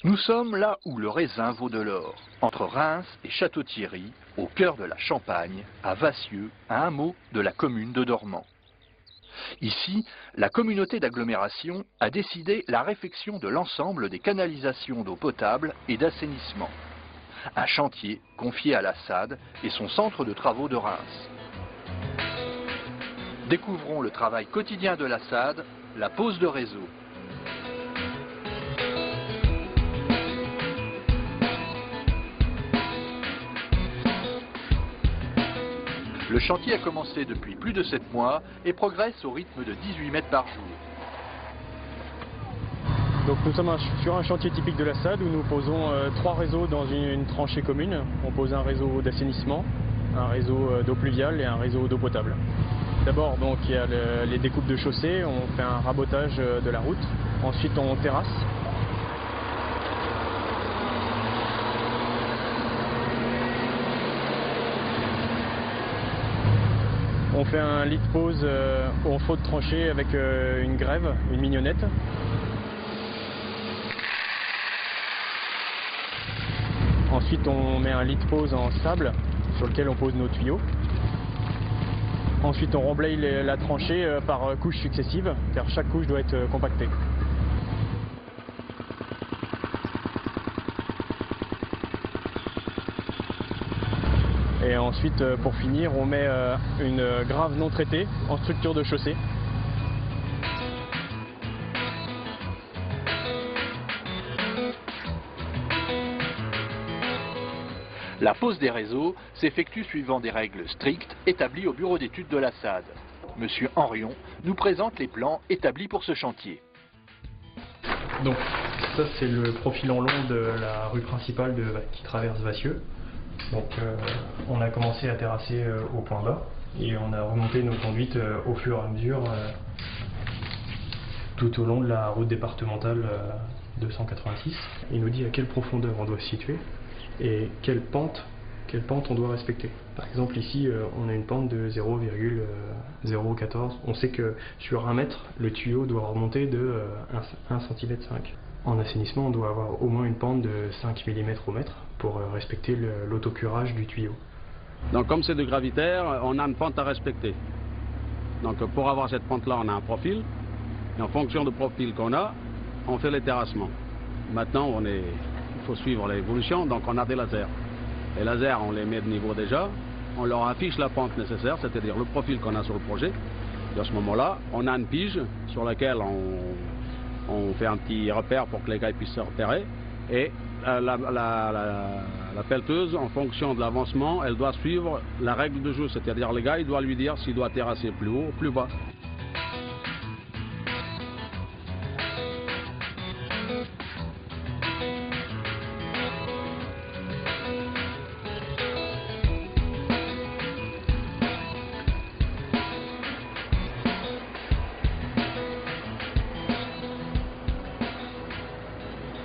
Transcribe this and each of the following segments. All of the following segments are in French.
Nous sommes là où le raisin vaut de l'or, entre Reims et Château-Thierry, au cœur de la Champagne, à Vassieux, un hameau de la commune de Dormans. Ici, la communauté d'agglomération a décidé la réfection de l'ensemble des canalisations d'eau potable et d'assainissement. Un chantier confié à la SAD et son centre de travaux de Reims. Découvrons le travail quotidien de la SAD, la pose de réseau. Le chantier a commencé depuis plus de 7 mois et progresse au rythme de 18 mètres par jour. Donc nous sommes sur un chantier typique de la SAD où nous posons 3 réseaux dans une tranchée commune. On pose un réseau d'assainissement, un réseau d'eau pluviale et un réseau d'eau potable. D'abord donc il y a les découpes de chaussée, on fait un rabotage de la route. Ensuite on terrasse. On fait un lit de pose en faux de tranchée avec une grève, une mignonnette. Ensuite on met un lit de pose en sable sur lequel on pose nos tuyaux. Ensuite on remblaye la tranchée par couches successives car chaque couche doit être compactée. Et ensuite, pour finir, on met une grave non traitée en structure de chaussée. La pose des réseaux s'effectue suivant des règles strictes établies au bureau d'études de la SAD. Monsieur Henrion nous présente les plans établis pour ce chantier. Donc ça c'est le profil en long de la rue principale qui traverse Vassieux. Donc on a commencé à terrasser au point bas et on a remonté nos conduites au fur et à mesure tout au long de la route départementale 286. Il nous dit à quelle profondeur on doit se situer et quelle pente on doit respecter. Par exemple ici on a une pente de 0,014. On sait que sur 1 mètre le tuyau doit remonter de 1,5 cm. En assainissement on doit avoir au moins une pente de 5 mm au mètre pour respecter l'autocurage du tuyau. Donc comme c'est de gravitaire, on a une pente à respecter. Donc pour avoir cette pente là on a un profil et en fonction du profil qu'on a, on fait les terrassements. Maintenant il faut suivre l'évolution, donc on a des lasers. Les lasers on les met de niveau déjà, on leur affiche la pente nécessaire, c'est-à-dire le profil qu'on a sur le projet. Et à ce moment-là, on a une pige sur laquelle on fait un petit repère pour que les gars puissent se repérer. Et la pelleteuse, en fonction de l'avancement, elle doit suivre la règle de jeu. C'est-à-dire les gars, il doit lui dire s'il doit terrasser plus haut ou plus bas.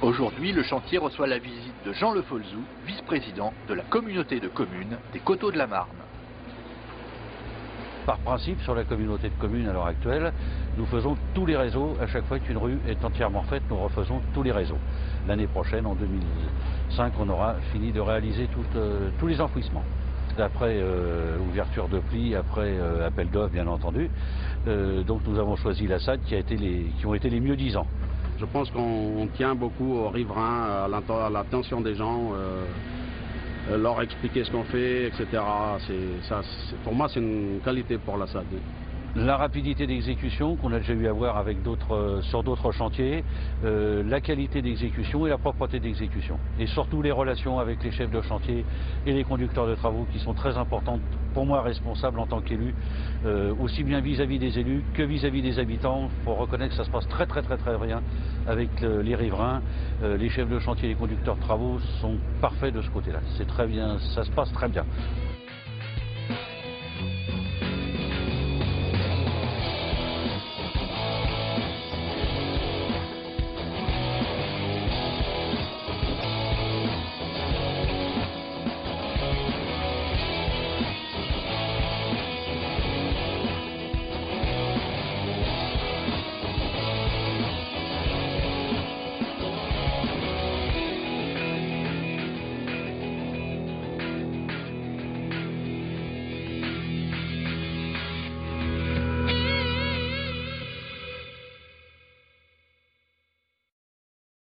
Aujourd'hui, le chantier reçoit la visite de Jean Le Folzou, vice-président de la communauté de communes des Coteaux de la Marne. Par principe, sur la communauté de communes à l'heure actuelle, nous faisons tous les réseaux. À chaque fois qu'une rue est entièrement faite, nous refaisons tous les réseaux. L'année prochaine, en 2005, on aura fini de réaliser tous les enfouissements. Après ouverture de plis, après appel d'offres bien entendu. Donc nous avons choisi la SAD qui ont été les mieux disants. Je pense qu'on tient beaucoup aux riverains, à l'attention des gens, leur expliquer ce qu'on fait, etc. Pour moi, c'est une qualité pour la SAD. La rapidité d'exécution qu'on a déjà eu à voir avec sur d'autres chantiers, la qualité d'exécution et la propreté d'exécution. Et surtout les relations avec les chefs de chantier et les conducteurs de travaux qui sont très importantes pour moi responsable en tant qu'élu, aussi bien vis-à-vis des élus que vis-à-vis des habitants. Il faut reconnaître que ça se passe très bien avec les riverains. Les chefs de chantier et les conducteurs de travaux sont parfaits de ce côté-là. C'est très bien, ça se passe très bien.